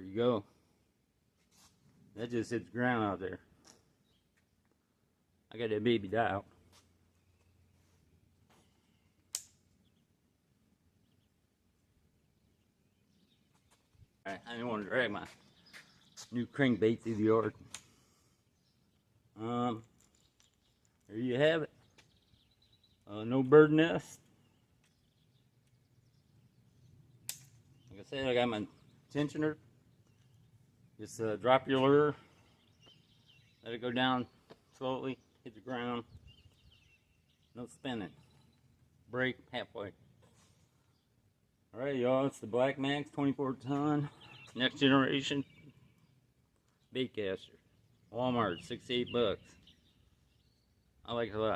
you go. That just hits the ground out there. I got that baby dial. Alright, I didn't want to drag my new crankbait through the yard. There you have it. No bird nest. Like I said, I got my tensioner. Just drop your lure, let it go down slowly, hit the ground, no spinning, break halfway. Alright y'all, it's the Black Max 24 ton, next generation baitcaster. Walmart, $68. I like it a lot.